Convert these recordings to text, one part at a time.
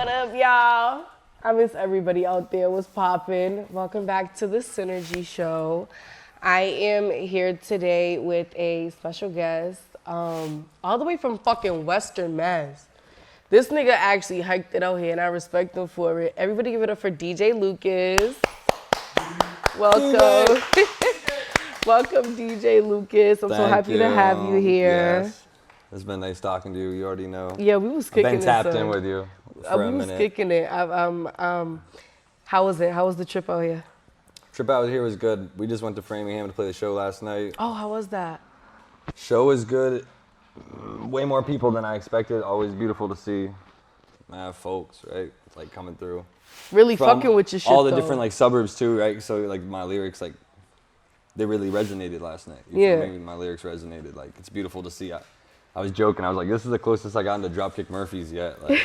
What up, y'all? I miss everybody out there. What's poppin'? Welcome back to the Synergy Show. I am here today with a special guest, all the way from fucking Western Mass. This nigga actually hiked it out here, and I respect him for it. Everybody give it up for DJ Lucas. Welcome. Welcome, DJ Lucas. I'm so happy to have you here. Yes. It's been nice talking to you. You already know. Yeah, we was kicking it. I've been tapped in with you for a minute. We was kicking it. How was it? How was the trip out here? Trip out here was good. We just went to Framingham to play the show last night. Oh, how was that? Show was good. Way more people than I expected. Always beautiful to see. Folks, right? It's like coming through. Really fucking with your shit, all the though. different like suburbs too, right? So like my lyrics, like they really resonated last night. Yeah. Feel me? My lyrics resonated. Like it's beautiful to see. I was joking. I was like, this is the closest I got into Dropkick Murphys yet. Like,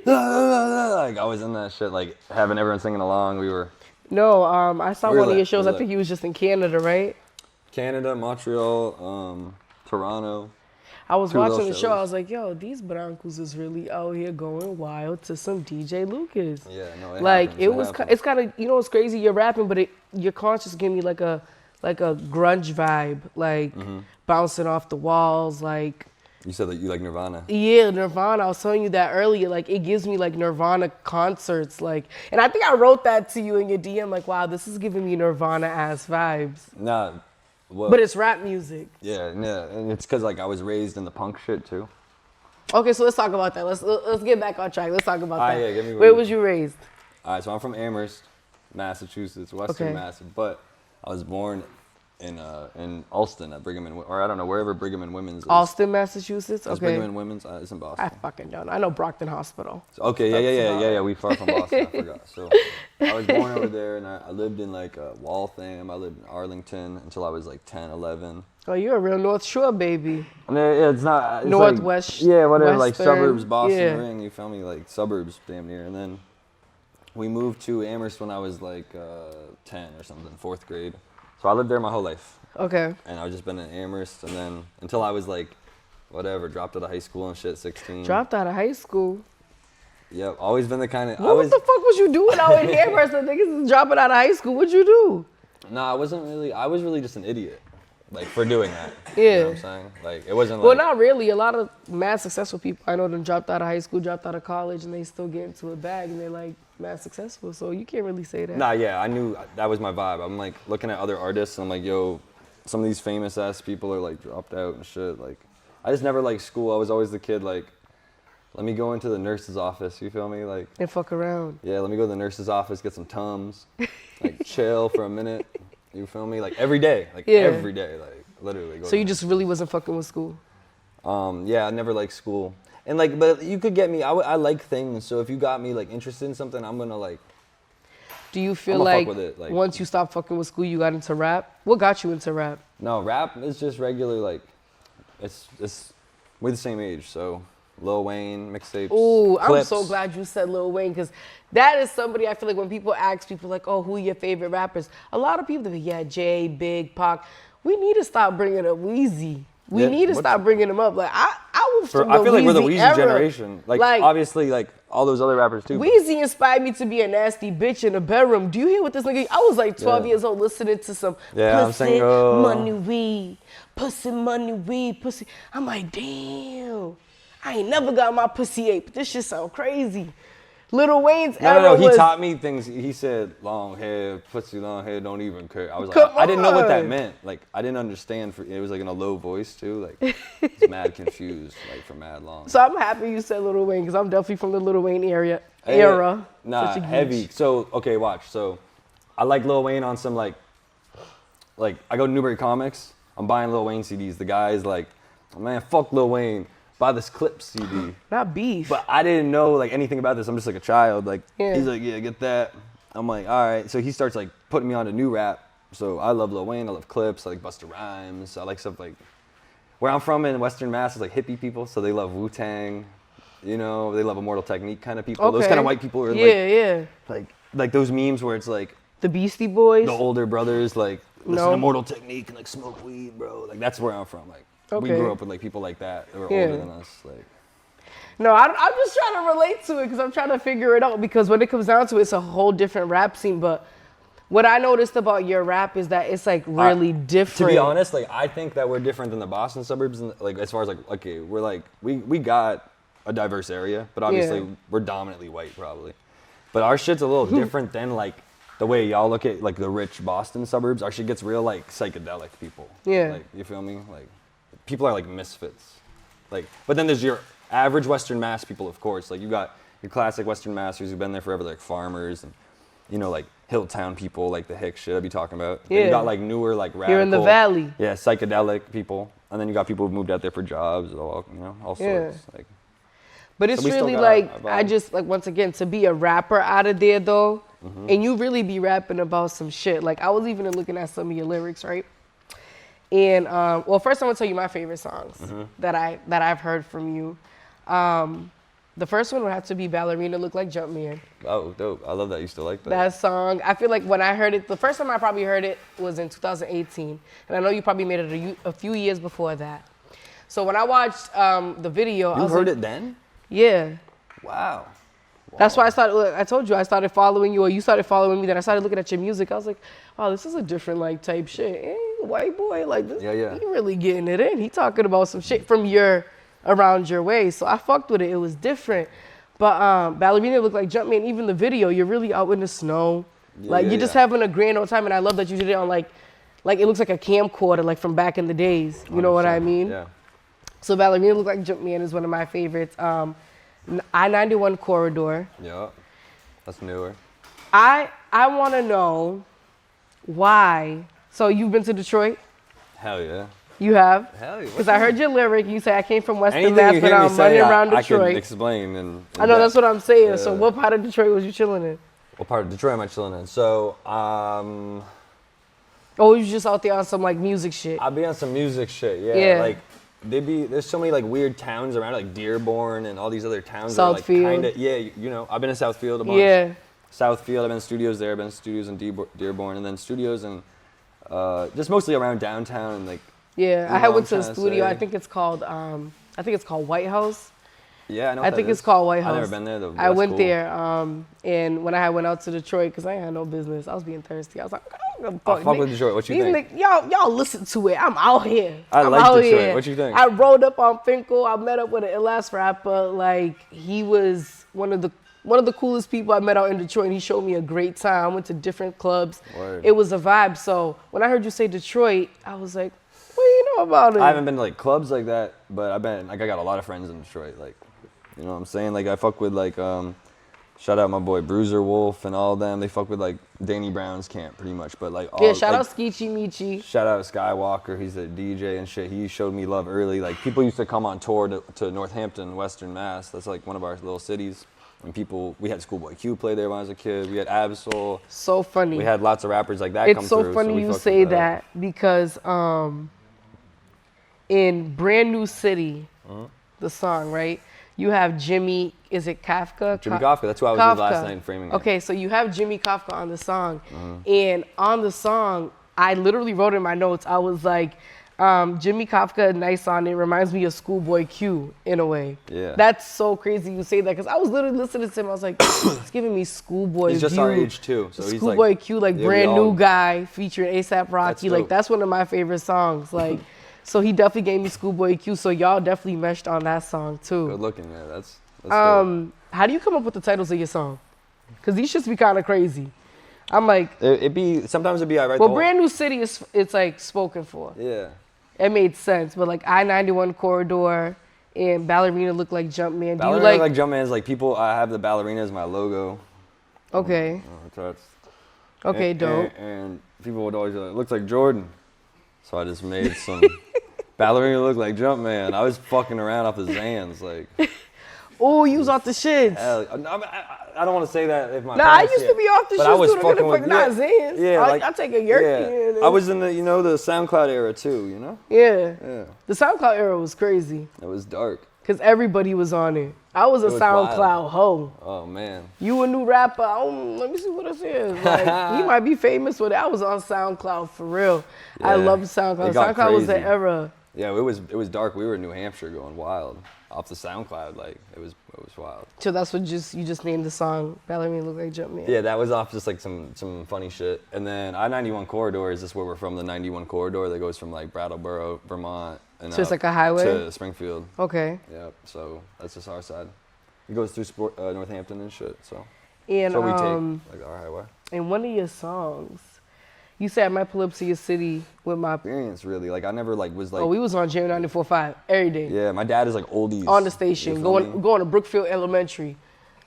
like I was in that shit, like having everyone singing along. We were. No, I saw one of your shows. I think he was just in Canada, right? Canada, Montreal, Toronto. I was watching the show. I was like, yo, these Broncos is really out here going wild to some DJ Lucas. Yeah, no, it's kind of, you know, it's crazy. You're rapping, but your conscious give me like a grunge vibe, like bouncing off the walls, like. You said that you like Nirvana. Yeah, Nirvana. I was telling you that earlier. Like, it gives me like Nirvana concerts. Like, and I think I wrote that to you in your DM. Like, wow, this is giving me Nirvana ass vibes. Nah, well, but it's rap music. Yeah, and it's because like I was raised in the punk shit too. Okay, so let's talk about that. Let's get back on track. Let's talk about that. Yeah, give me Where was you raised? All right, so I'm from Amherst, Massachusetts, Western Mass, but I was born in Alston at Brigham and, or I don't know, wherever Brigham and Women's is. Alston, Massachusetts? Okay. Brigham and Women's? It's in Boston. I fucking don't. I know Brockton Hospital. So, okay, yeah. We far from Boston, I forgot. So I was born over there, and I lived in like Waltham. I lived in Arlington until I was like 10, 11. Oh, you're a real North Shore baby. And it's not. It's Northwest. Like, yeah, whatever, Western, like suburbs, Boston ring, you feel me? Like suburbs damn near. And then we moved to Amherst when I was like 10 or something, 4th grade. So I lived there my whole life. Okay. And I've just been in Amherst, and then until I was like, whatever, dropped out of high school and shit, 16. Dropped out of high school? Yep, always been the kind of. What the fuck was you doing out in Amherst? The niggas is dropping out of high school. What'd you do? Nah, I was really just an idiot, like, for doing that. Yeah. You know what I'm saying? Like, it wasn't like. Well, not really. A lot of mad successful people I know them dropped out of high school, dropped out of college, and they still get into a bag, and they're like mad successful. So you can't really say that. Nah, yeah, I knew that was my vibe. I'm like looking at other artists, and I'm like, yo, some of these famous ass people are like dropped out and shit. Like, I just never liked school. I was always the kid like, let me go into the nurse's office. You feel me? Like. And fuck around. Yeah, let me go to the nurse's office, get some Tums, like chill for a minute. You feel me? Like every day, like literally. So you just really wasn't fucking with school? Yeah, I never liked school. And like, but you could get me, I like things. So if you got me like interested in something, I'm gonna like. Do you feel like once you stopped fucking with school, you got into rap? What got you into rap? No, rap is just regular, like, it's we're the same age, so Lil Wayne, mixtapes. Ooh, clips. I'm so glad you said Lil Wayne, because that is somebody I feel like when people ask people like, oh, who are your favorite rappers? A lot of people, yeah, Jay, Big, Pac. We need to stop bringing up Weezy. We need to stop bringing him up. Like, I feel like we're the Weezy generation. Like, obviously, like, all those other rappers, too. Weezy inspired me to be a nasty bitch in a bedroom. Do you hear what this nigga... I was, like, 12 years old listening to some pussy, money, weed, pussy, money, weed, pussy. I'm like, damn. I ain't never got my pussy ate, but this shit sound crazy. Lil Wayne's era he taught me things. He said, long hair, pussy, long hair, don't even care. I was like, I didn't know what that meant. Like, I didn't understand. It was like in a low voice too. Like, I was mad confused, like for mad long. So I'm happy you said Lil Wayne, because I'm definitely from the Lil Wayne era. Nah, heavy. So, okay, watch. So, I like Lil Wayne on some like I go to Newbury Comics. I'm buying Lil Wayne CDs. The guy's like, man, fuck Lil Wayne. Buy this Clip CD. Not beef. But I didn't know like anything about this. I'm just like a child. Like he's like, yeah, get that. I'm like, all right. So he starts like putting me on to new rap. So I love Lil Wayne. I love Clips. I like Busta Rhymes. I like stuff like where I'm from in Western Mass is like hippie people. So they love Wu-Tang. You know, they love Immortal Technique kind of people. Okay. Those kind of white people are like those memes where it's like the Beastie Boys. The older brothers like listen to Immortal Technique and like smoke weed, bro. Like that's where I'm from. Like. We grew up with like people like that who were older than us. Like, No, I'm just trying to relate to it because I'm trying to figure it out. Because when it comes down to it, it's a whole different rap scene. But what I noticed about your rap is that it's like really different. To be honest, like I think that we're different than the Boston suburbs, and like as far as like okay, we're like we got a diverse area, but obviously we're dominantly white probably. But our shit's a little different than like the way y'all look at like the rich Boston suburbs. Our shit gets real like psychedelic people. Yeah. Like you feel me? Like people are like misfits. Like but then there's your average Western Mass people, of course. Like you got your classic Western Massers who've been there forever, like farmers and you know like Hilltown people, like the hick shit I be talking about. Yeah. Then you got like newer like radical. Here in the valley. Yeah, psychedelic people, and then you got people who've moved out there for jobs, all you know, all sorts. Like. But it's So we still really got like, our I vibe. just, like, once again, to be a rapper out of there, though, and you really be rapping about some shit. Like, I was even looking at some of your lyrics, right? And, well, first I'm going to tell you my favorite songs that I've heard from you. The first one would have to be Ballerina Look Like Jumpman. Oh, dope. I love that. You still like that? That song, I feel like when I heard it, the first time I probably heard it was in 2018. And I know you probably made it a few years before that. So when I watched the video, I You was heard like, it then? yeah. Wow. That's why I told you I started following you, or you started following me. Then I started looking at your music. I was like, oh, this is a different like type shit. White boy, like this, Yeah. he really getting it in. He talking about some shit from around your way. So I fucked with it. It was different. But Ballerina Look Like Jumpman. Even the video, you're really out in the snow. Like you're just having a grand old time. And I love that you did it on like it looks like a camcorder, like from back in the days. You know what I mean? Yeah. So Ballerina Look Like Jumpman is one of my favorites. I-91 Corridor. Yeah. That's newer. I want to know why. So you've been to Detroit? Hell yeah. You have? Hell yeah. Because I heard your lyric. You say I came from Western Anything Mass, you but hear me I'm running say, around I can Detroit. explain. I know that's what I'm saying. Yeah. So what part of Detroit was you chilling in? What part of Detroit am I chilling in? So, Oh, you just out there on some like music shit. I'll be on some music shit. Yeah. Yeah. Like there's so many like weird towns around, like Dearborn and all these other towns. That are, like, Southfield. kinda, yeah, you know, I've been to Southfield a bunch. Yeah. Southfield, I've been to studios there. I've been to studios in Dearborn, and then studios in just mostly around downtown and like. Yeah. You I had know went to what a I'm trying to studio. say? I think it's called White House. Yeah, I know. I think it's called White House. I've never been there though. I That's went cool. there, and when I went out to Detroit, because I ain't had no business, I was being thirsty. I was like, Fuck with Detroit. What you think? Y'all listen to it. I'm out here. I I'm like out Detroit. here. What you think? I rolled up on Finkel. I met up with an ill-ass rapper. Like, he was one of the coolest people I met out in Detroit, and he showed me a great time. I went to different clubs. Word. It was a vibe. So when I heard you say Detroit, I was like, what do you know about it? I haven't been to like clubs like that, but I've been like I got a lot of friends in Detroit. Like, you know what I'm saying? Like I fuck with like shout out my boy Bruiser Wolf and all them. They fuck with like Danny Brown's camp pretty much. But like all, Yeah, shout like, out Skeechy Michi. Shout out Skywalker. He's a DJ and shit. He showed me love early. Like people used to come on tour to Northampton, Western Mass. That's like one of our little cities. And we had Schoolboy Q play there when I was a kid. We had Absol. So funny. We had lots of rappers like that come It's through. so funny we you fucked say with that because in Brand New City, the song, right? You have Jimmy, is it Kafka? Jimmy Kafka, that's who I was with last night in Framingham. Okay, so you have Jimmy Kafka on the song. And on the song, I literally wrote in my notes, I was like, Jimmy Kafka, nice on it, reminds me of Schoolboy Q in a way. Yeah. That's so crazy you say that because I was literally listening to him. I was like, it's giving me Schoolboy He's just Q. our age too. So he's Schoolboy like, Q, like yeah, we brand all- new guy featuring ASAP Rocky. That's Like dope. that's one of my favorite songs. Like, so he definitely gave me Schoolboy Q. So y'all definitely meshed on that song too. Good looking, yeah. That's dope. How do you come up with the titles of your song? Because these shits be kind of crazy. I'm like, Sometimes it'd be I write well, the whole, Brand New City it's like spoken for. Yeah. It made sense, but like I-91 Corridor and Ballerina Look Like Jumpman. Do Ballerina you like Jumpman is like people. I have the ballerina as my logo. Okay. That's, Okay, dope. And people would always be like, looks like Jordan. So I just made some ballerina look like Jumpman. I was fucking around off the Zans, like. Oh, you was off the shits. Hell, I don't want to say that if my. Nah, I parents used hear to be off the but shits I was too. They're fucking gonna with fuck not Zans. Yeah, I take a yerky. I was in the the SoundCloud era too. You know. Yeah. Yeah. The SoundCloud era was crazy It was dark. because everybody was on it. I was a was SoundCloud wild. hoe. Oh man. You a new rapper? Let me see what this is. Like, he might be famous with it. I was on SoundCloud for real. I Yeah. love SoundCloud. It got SoundCloud was the crazy. era Yeah, it was dark. We were in New Hampshire going wild off the SoundCloud. Like it was wild. So that's what you just named the song Ballerina Look Like Jumpman. Yeah, that was off just like some funny shit. And then I-91 corridor is just where we're from. The 91 corridor that goes from like Brattleboro, Vermont, and so it's like a highway to Springfield. Okay. Yep. So that's just our side. It goes through Northampton and shit. So. And So we take like our highway. in one of your songs, you said I might pull up to your city with my Experience really, like I never like was like. Oh, we was on Jam 94.5 every day. Yeah, my dad is like oldies. On the station, You feel me? going to Brookfield Elementary.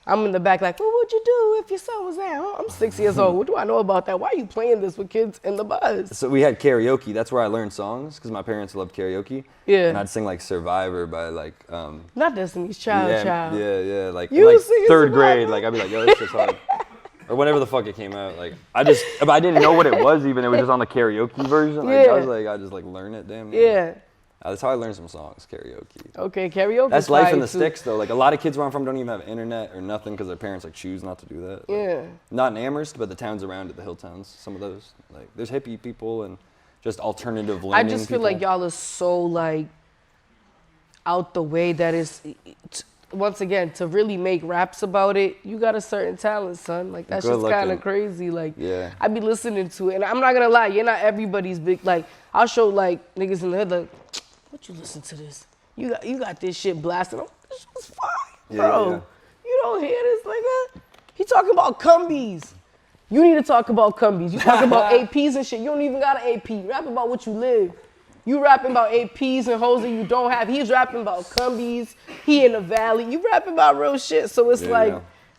I'm in the back like, what would you do if your son was there? I'm 6 years old. What do I know about that? Why are you playing this with kids in the bus? So we had karaoke. That's where I learned songs because my parents loved karaoke. Yeah. And I'd sing like Survivor by like. Not Destiny's Child, yeah, child. Yeah. Like You in like singing third Survivor? grade, like I'd be like, yo, this shit's hard. Or whenever the fuck it came out, like I didn't know what it was even. It was just on the karaoke version. Like, Yeah. I just like learn it, damn. Near. Yeah. That's how I learned some songs, karaoke. Okay, karaoke. That's life in the sticks though. Like a lot of kids where I'm from don't even have internet or nothing because their parents like choose not to do that. Like, Yeah. Not in Amherst, but the towns around it, the hill towns, some of those. Like there's hippie people and just alternative learning I just feel people. like y'all are so like out the way that is. Once again, to really make raps about it, you got a certain talent, son. Like that's Good just kind of looking. crazy. Like Yeah. I be listening to it, and I'm not gonna lie, you're not everybody's big. Like I'll show like niggas in the hood, like, what you listen to this? You got this shit blasting. This was fire, Yeah, bro. yeah. You don't hear this nigga? He talking about cumbies. You need to talk about cumbies. You talking about APs and shit. You don't even got an AP. Rap about what you live. You rapping about APs and hoes that you don't have. He's rapping about cumbies. He in the valley. You rapping about real shit. So it's like,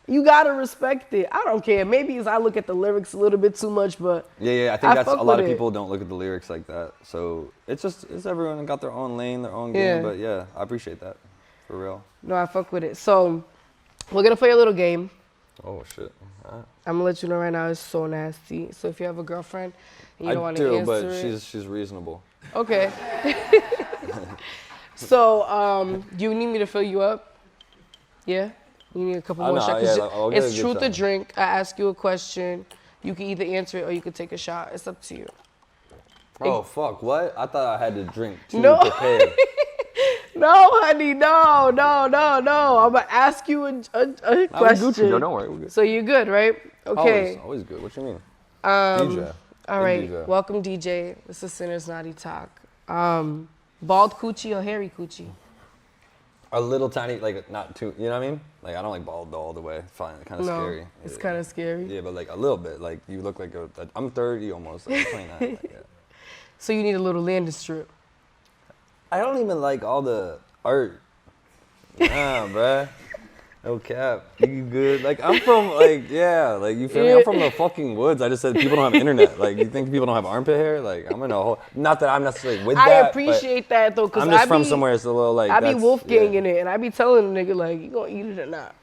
you gotta respect it. I don't care. Maybe it's I look at the lyrics a little bit too much, but Yeah. I think that's a fuck lot of with it. people don't look at the lyrics like that. So it's everyone got their own lane, their own Yeah. game. But yeah, I appreciate that, for real. no, I fuck with it. So we're gonna play a little game. Oh shit. All right. I'm gonna let you know right now it's so nasty. So if you have a girlfriend and you don't I want to do, answer but it, she's reasonable. okay. So do you need me to fill you up? Yeah. You need a couple more shots. 'Cause I'll get a It's good truth or shot. drink. I ask you a question. You can either answer it or you can take a shot. It's up to you. Oh fuck! What? I thought I had to drink to No. prepare. No, honey, no. I'm gonna ask you a question. Gucci, though, don't worry, we're good. So you're good, right? Okay. Always good. What you mean? All DJ. Big right. DJ. Welcome, DJ. This is Sinner's Naughty Talk. Bald coochie or hairy coochie? A little tiny, like not too. You know what I mean? Like I don't like bald all the way. Fine, kind of No, scary. it's Yeah. kind of scary. Yeah, but like a little bit. Like you look like I'm 30 almost. Like 29. Like, yeah. So you need a little landing strip. I don't even like all the art. Nah, bruh. No cap. You good? Like I'm from like like you feel me? I'm from the fucking woods. I just said people don't have internet. Like you think people don't have armpit hair? Like I'm in a whole. Not that I'm necessarily with that. I but appreciate that though, cause I'm just I from be, somewhere it's a little like. I be that's- wolfganging yeah. it, and I be telling the nigga like, you gonna eat it or not?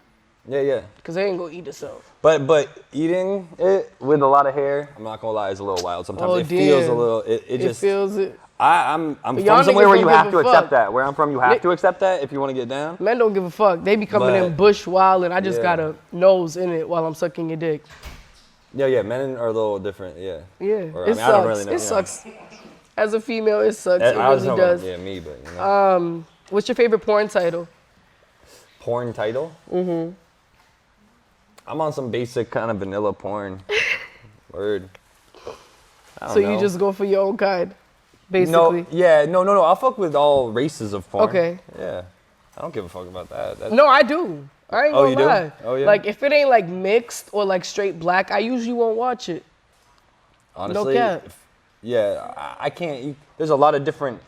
Yeah. Cause they ain't gonna eat it so. But eating it with a lot of hair, I'm not gonna lie, is a little wild. Sometimes Oh, it feels a damn. little. It just. feels it. I'm from y'all somewhere niggas where you don't have give to a accept fuck. that. Where I'm from, you have to accept that if you want to get down. Men don't give a fuck. They be coming But- in bush wild, and I just Yeah. got a nose in it while I'm sucking your dick. Yeah. Men are a little different. Yeah. Yeah, Or, it I don't sucks. really know, It yeah. sucks. As a female, it sucks. It I was really talking does. about, me, but you know. What's your favorite porn title? Porn title? Mm-hmm. I'm on some basic kind of vanilla porn. Word. I don't So know. you just go for your own kind, basically. No. I'll fuck with all races of porn. Okay. Yeah. I don't give a fuck about that. No, I do. I ain't Oh, gonna you do? lie. Oh, yeah? Like if it ain't like mixed or like straight black, I usually won't watch it. Honestly, cap. I can't. There's a lot of different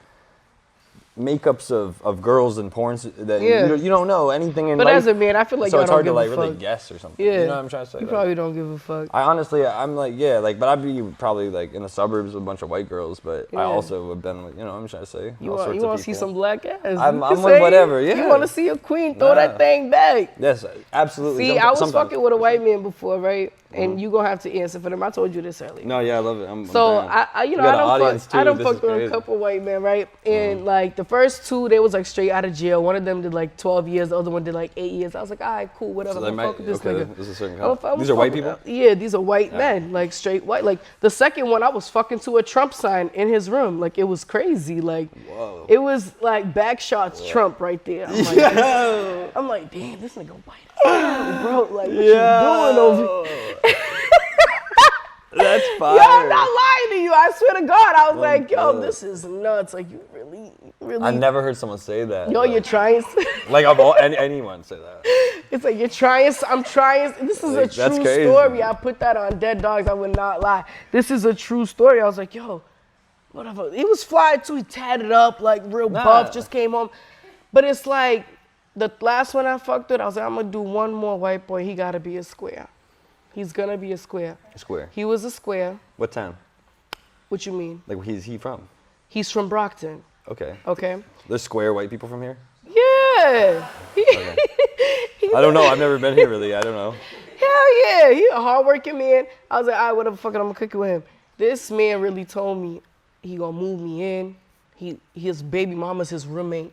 makeups of girls and porns that Yeah. you don't know anything in But life. as a man, I feel like so y'all it's don't hard give to like a really fuck. guess or something. Yeah. You know what I'm trying to say? You Like, probably don't give a fuck. I honestly, I'm like, but I'd be probably like in the suburbs with a bunch of white girls, but I Yeah. also have been with, I'm trying to say, You all want sorts to of see people. some black ass? I'm You with say whatever, You yeah. want to see a queen? Throw Nah. that thing back. Yes, absolutely. See, I was Sometimes. fucking with a white man before, right? and you gonna have to answer for them. I told you this earlier. No, yeah, I love it. I'm So down. I We got an audience, too. I don't This fuck is with a crazy. couple white men, right? And like the first two, they was like straight out of jail. One of them did like 12 years, the other one did like 8 years. I was like, all right, cool, whatever. So I'm gonna fuck with this nigga. This is a certain I'ma kind. These are white fuck people? with- Yeah, these are white men, like straight white. Like the second one, I was fucking to a Trump sign in his room. Like it was crazy. Like Whoa. it was like back shots Trump right there. I'm like, I'm like, damn, this nigga white. Bro, like what you doing over here? That's fire. Yo, I'm not lying to you. I swear to God, I was like, yo, God. this is nuts. Like you really. I never heard someone say that. Yo, you're trying. Like of all anyone say that. It's like you're trying. I'm trying. This is Like, a that's true crazy. story. I put that on Dead Dogs. I would not lie. This is a true story. I was like, yo, whatever. He was fly too. He tatted up, like real buff. Just came home. But it's like the last one I fucked with. I was like, I'm gonna do one more white boy. He gotta be a square. He's gonna be a square. Square. He was a square. What town? What you mean? Like where's he from? He's from Brockton. Okay. Okay. There's square white people from here? Yeah. Okay. I don't know. I've never been here really. I don't know. Hell yeah. He a hardworking man. I was like, all right, whatever, fuck it, I'm gonna cook it with him. This man really told me he gonna move me in. His baby mama's his roommate.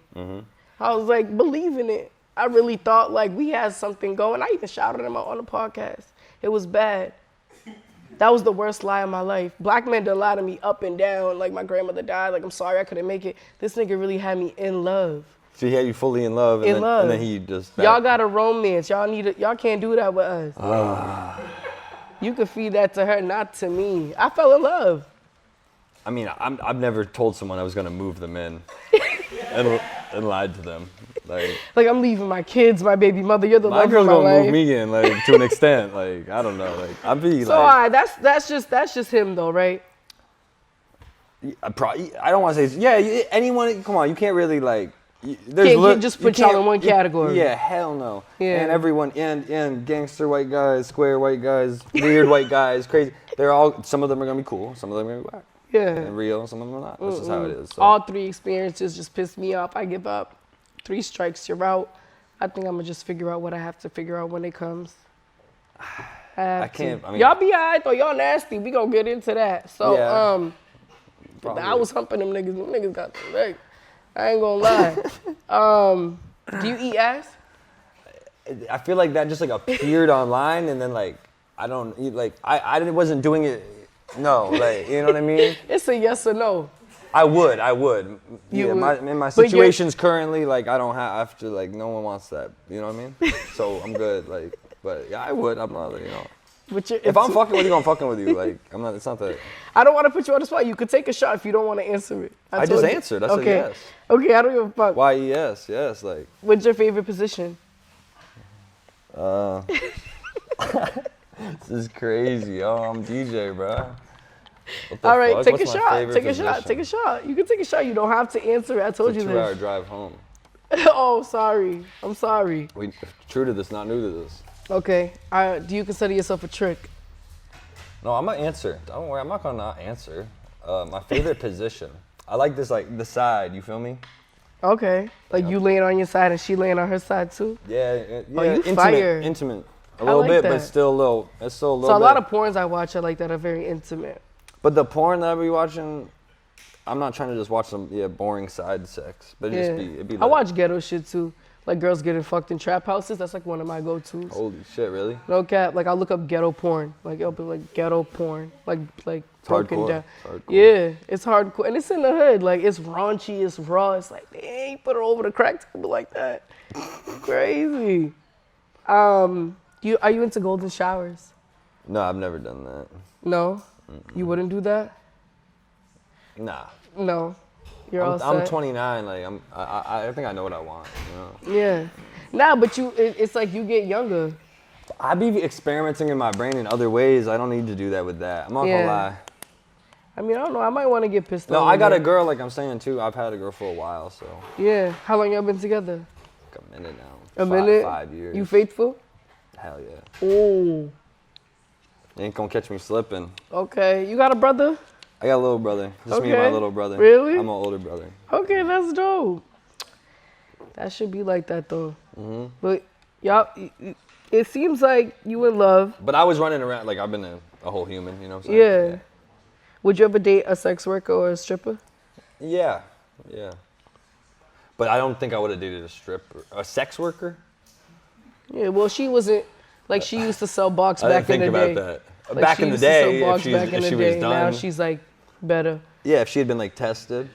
I was like, believing it. I really thought like we had something going. I even shouted him out on the podcast. It was bad. That was the worst lie of my life. Black men done lie to me up and down. Like my grandmother died. Like I'm sorry I couldn't make it. This nigga really had me in love. So he had you fully in love, and, and then he just Y'all got a romance. Y'all can't do that with us. You could feed that to her, not to me. I fell in love. I mean, I've never told someone I was gonna move them in, and lied to them. Like I'm leaving my kids, my baby mother. You're the my love girl's of my gonna life. move me in, like to an extent. Like I don't know. Like I'd be So like. that's just him though, right? I don't want to say anyone. Come on, you can't really like. Can't just put y'all in one category. Yeah, hell no. Yeah. And everyone, and gangster white guys, square white guys, weird white guys, crazy. They're all. Some of them are gonna be cool. Some of them are gonna be whack. Yeah. And real. Some of them are not. That's just how it is. So. All three experiences just pissed me off. I give up. 3 strikes, you're out. I think I'm gonna just figure out what I have to figure out when it comes. I can't. I mean, y'all be alright though. Y'all nasty. We gonna get into that. So Yeah. Probably. I was humping them niggas. Them niggas got the leg. I ain't gonna lie. Do you eat ass? I feel like that just like appeared online, and then like I don't like I wasn't doing it. No, like you know what I mean. It's a yes or no. I would. You Yeah, would. in my But you're- situations currently, like I don't have to, like no one wants that. You know what I mean? So I'm good. Like, but yeah, I would. I'm not, you know. But If I'm fucking with you, I'm fucking with you. Like, I'm not. It's not that. I don't want to put you on the spot. You could take a shot if you don't want to answer it. I told just you. answered. I said okay. yes. Okay, I don't give a fuck. Why? Yes. Like. What's your favorite position? This is crazy. Oh, I'm DJ, bro. All right, fuck? take What's a my shot. favorite Take a shot. position? Take a shot. You can take a shot. You don't have to answer it. I told It's a you 2-hour this. drive home. Oh, sorry. I'm sorry. We true to this, not new to this. Okay. Do you consider yourself a trick? No, I'm gonna answer. Don't worry, I'm not gonna not answer. My favorite position. I like this, like the side. You feel me? Okay. Like you laying on your side and she laying on her side too? Yeah. Oh, you intimate, fire. Intimate. A I little like bit, that. but still a little. It's still a little So a bit. lot of porns I watch are like that are very intimate. But the porn that I be watching, I'm not trying to just watch some boring side sex. But it'd be like, I watch ghetto shit too. Like girls getting fucked in trap houses. That's like one of my go-tos. Holy shit, really? No cap. Like I'll look up ghetto porn. Like it'll be like ghetto porn. Like broken hardcore. down. It's hardcore. Yeah, it's hardcore. And it's in the hood. Like it's raunchy, it's raw. It's like, dang, put her over the crack table like that. Crazy. Are you into golden showers? No, I've never done that. No? You wouldn't do that? Nah. No. You're all I'm set? 29. Like I think I know what I want. You know. Yeah. Nah, but it's like you get younger. I be experimenting in my brain in other ways. I don't need to do that with that. I'm not gonna lie. I mean, I don't know. I might want to get pissed off. No, I got a girl, like I'm saying too. I've had a girl for a while, so. Yeah. How long y'all been together? Like a minute now. A minute? 5 years. You faithful? Hell yeah. Oh. You ain't gonna catch me slipping. Okay. You got a brother? I got a little brother. Just me and my little brother. Really? I'm an older brother. Okay, that's dope. That should be like that though. Mm-hmm. But y'all, it seems like you in love. But I was running around like I've been a whole human, you know what I'm saying? Yeah. Would you ever date a sex worker or a stripper? Yeah. But I don't think I would have dated a stripper. A sex worker? Yeah, well, she wasn't, like, she used to sell box I back didn't in the think day. about that. Like, Back she in the used to sell day, box if back in the she day. was done. Now she's, like, better. Yeah, if she had been like tested.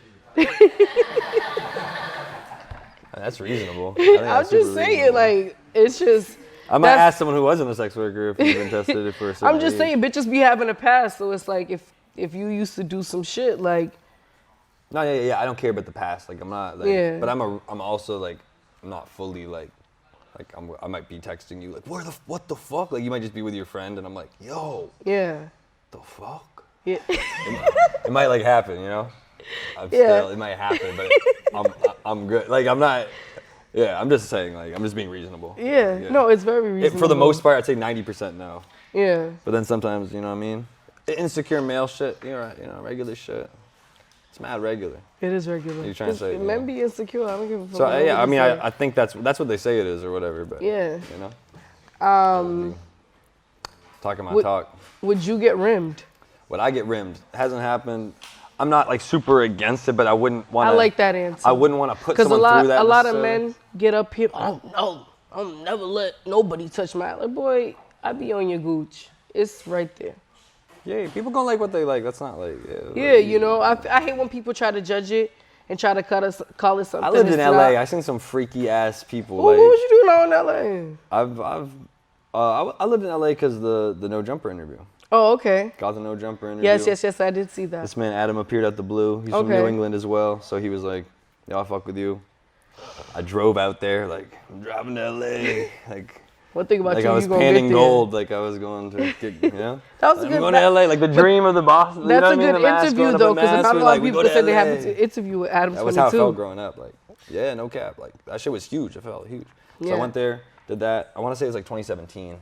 That's reasonable. I'm just saying, like, it's just. I might ask someone who wasn't a sex worker if you've been tested for a certain I'm just age. saying, bitches be having a past, so it's like if you used to do some shit, like. No, yeah. I don't care about the past. Like I'm not. Like, Yeah. But I'm also like not fully like I might be texting you like what the fuck? Like you might just be with your friend and I'm like yo. Yeah. The fuck? Yeah. It might like happen, you know. It might happen, but I'm good. Like I'm not. Yeah, I'm just saying like I'm just being reasonable. Yeah. No, it's very reasonable. For the most part, I'd say 90% no. Yeah. But then sometimes, you know what I mean? Insecure male shit, regular shit. It's mad regular. It is regular. You're trying to say, men be insecure. I don't give a fuck. So yeah, I mean, I think that's what they say it is or whatever. But yeah, you know. Talking my talk. Would you get rimmed? Would I get rimmed? It hasn't happened. I'm not like super against it, but I wouldn't want to. I like that answer. I wouldn't want to put someone through that. Because a lot of men get up here. Oh no, I'll never let nobody touch my. Like, boy, I be on your gooch. It's right there. Yeah, people gonna like what they like. That's not like. Yeah, like, you know, I hate when people try to judge it and try to call it something. I lived in LA. I seen some freaky ass people. What was you doing out in LA? I lived in LA because the No Jumper interview. Oh, okay. Got the No Jumper interview. Yes, I did see that. This man Adam appeared out the blue. He's from New England as well, so he was like, "Yo, I fuck with you." I drove out there like I'm driving to LA, like. One thing about like you, I was you gonna panning get there. gold, like I was going to get, you know. That was I'm good. going to LA, like the dream of the boss. That's you know a good interview though, because not a lot of people said they have an interview with Adam. That was how I felt growing up, like yeah, no cap, like that shit was huge. I felt huge. So I went there, did that. I want to say it was like 2017.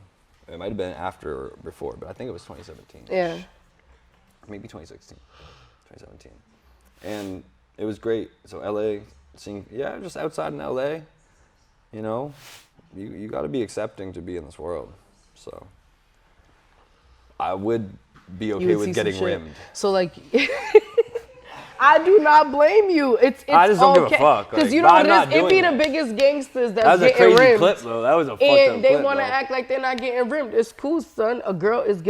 It might have been after or before, but I think it was 2017. Yeah. Maybe 2016, 2017, and it was great. So LA, just outside in LA, you know. You got to be accepting to be in this world. So I would be okay with getting rimmed. So like, I do not blame you. It's I just don't give a fuck. Because you know what it is? It be the biggest gangsters that's getting rimmed. That was a crazy clip though. That was a fucked up clip. And they want to act like they're not getting rimmed. It's cool, son. A girl is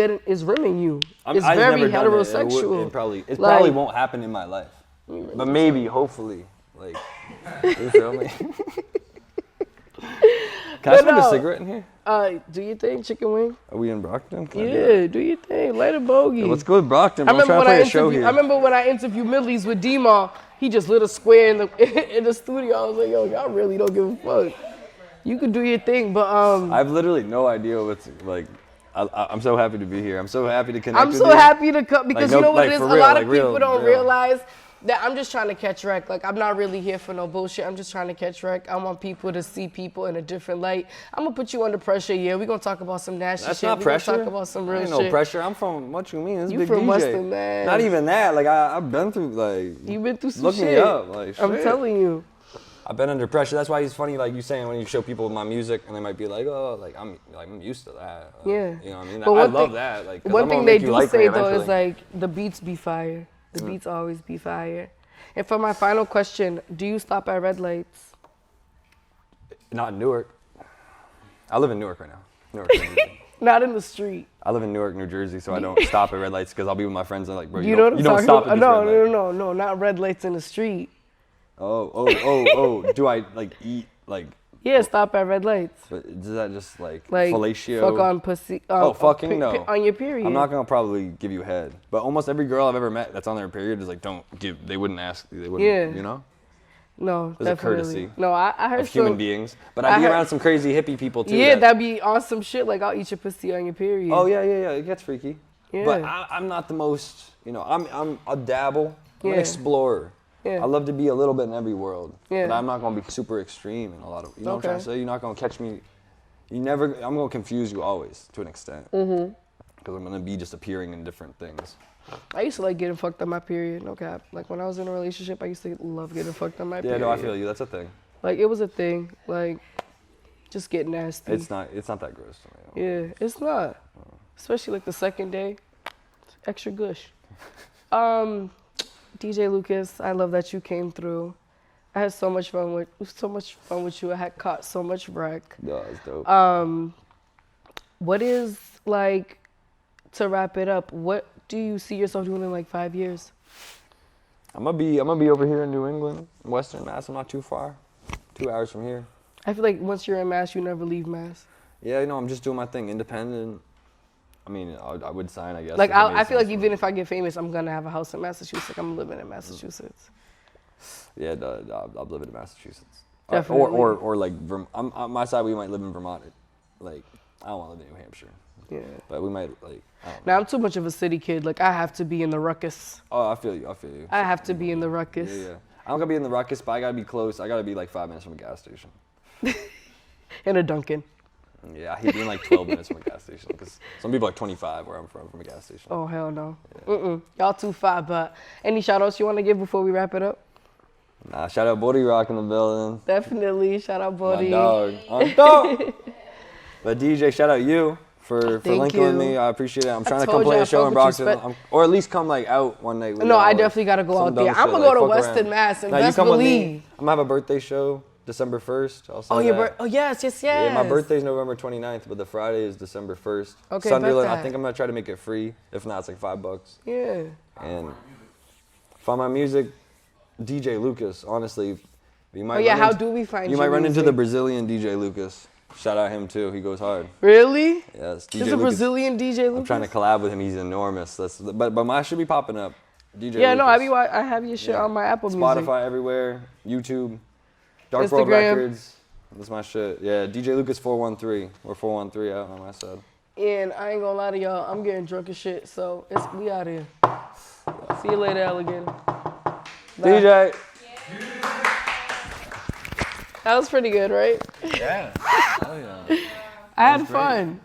rimming you. It's very heterosexual. It probably won't happen in my life. But maybe, hopefully. Like, you feel me? Can I smoke a cigarette in here? Do you think chicken wing? Are we in Brockton? Yeah, do you think? Light a bogey. Yeah, let's go to Brockton. We're trying to play a show here. I remember when I interviewed Millies with D-Mall, he just lit a square in the studio. I was like, yo, y'all really don't give a fuck. You can do your thing, but I've literally no idea what's like. I'm so happy to be here. I'm so happy to connect with you. I'm so happy to come because you know what it is? A lot of people don't realize that I'm just trying to catch wreck. Like, I'm not really here for no bullshit. I'm just trying to catch wreck. I want people to see people in a different light. I'm going to put you under pressure. Yeah, we're going to talk about some nasty shit. That's not pressure. We're going to talk about some real shit. No pressure. I'm from, what you mean? It's you big from DJ. Western, man. Not even that. Like, I've been through, like. You've been through some look shit. Me up. Like, shit. I'm telling you. I've been under pressure. That's why it's funny, like you saying, when you show people my music and they might be like, oh, like I'm used to that. Yeah. You know what I mean? But I love that. Like, one thing they do say, though, is like, the beats be fire. The beats always be fire. And for my final question, do you stop at red lights? Not in Newark. I live in Newark right now. Newark, New Jersey. Not in the street. I live in Newark, New Jersey, so I don't stop at red lights because I'll be with my friends and like, bro, you don't stop at this red light. No, not red lights in the street. Oh. Do I like eat like? Yeah, stop at red lights. But does that just like fellatio? Fuck on pussy. Fucking no. On your period. I'm not gonna probably give you head, but almost every girl I've ever met that's on their period is like, don't give. They wouldn't ask. They wouldn't. Yeah. You know. No, there's definitely. a courtesy. No, I heard of human beings, but I be around some crazy hippie people too. Yeah, that'd be awesome shit. Like, I'll eat your pussy on your period. Oh yeah. It gets freaky. Yeah. But I'm not the most. You know, I'm a dabble. I'm an explorer. Yeah. I love to be a little bit in every world. Yeah. But I'm not gonna be super extreme in a lot of. You know what I'm trying to say? You're not gonna catch me. I'm gonna confuse you always to an extent. Mm-hmm. Because I'm gonna be just appearing in different things. I used to like getting fucked on my period, no cap. Like, when I was in a relationship, I used to love getting fucked on my period. Yeah, no, I feel you. That's a thing. Like, it was a thing. Like, just get nasty. It's not that gross to me. Yeah, it's not. Especially like the second day. Extra gush. DJ Lucas, I love that you came through. I had so much fun with you. I had caught so much wreck. Yeah, it's dope. What is like, to wrap it up, what do you see yourself doing in like 5 years? I'm gonna be over here in New England, Western Mass. I'm not too far. 2 hours from here. I feel like once you're in Mass, you never leave Mass. Yeah, I'm just doing my thing, independent. I mean, I would sign, I guess. Like, I feel like even if I get famous, I'm gonna have a house in Massachusetts. Like, I'm living in Massachusetts. Yeah, I'll live in Massachusetts. Definitely. Or like, on my side, we might live in Vermont. Like, I don't want to live in New Hampshire. Yeah. But we might, like, I don't know. Now, I'm too much of a city kid. Like, I have to be in the ruckus. Oh, I feel you. I have to be in the ruckus. Yeah. I'm gonna be in the ruckus, but I gotta be close. I gotta be like 5 minutes from a gas station. In a Dunkin'. Yeah, I hate being like 12 minutes from a gas station because some people are 25 where I'm from a gas station. Oh, hell no. Yeah. Y'all too far, but any shout outs you want to give before we wrap it up? Nah, shout out Bodie Rock in the building. Definitely. Shout out Bodie. My dog. On dog. But DJ, shout out you for linking with me. I appreciate it. I'm trying to come play a show in Brockton. Or at least come like out one night. No, I definitely got to go out there. I'm going to go to Weston, Mass. And best believe. I'm going to have a birthday show December 1st. Yes. Yeah, my birthday's November 29th, but the Friday is December 1st. Okay, Sunderland, I think I'm going to try to make it free. If not, it's like $5. Yeah. And find my music, DJ Lucas, honestly. How do we find you? You might run into the Brazilian DJ Lucas. Shout out him too. He goes hard. Really? Yes. There's a Brazilian DJ Lucas? I'm trying to collab with him. He's enormous. But mine should be popping up. DJ Yeah, Lucas. no, I have your shit on my Apple Music. Spotify everywhere. YouTube. Dark Instagram. World Records. That's my shit. Yeah, DJ Lucas 413. We're 413 out on my side. And I ain't gonna lie to y'all, I'm getting drunk as shit, so we out here. See you later, alligator. Bye. DJ. That was pretty good, right? Yeah. Oh yeah. I had fun.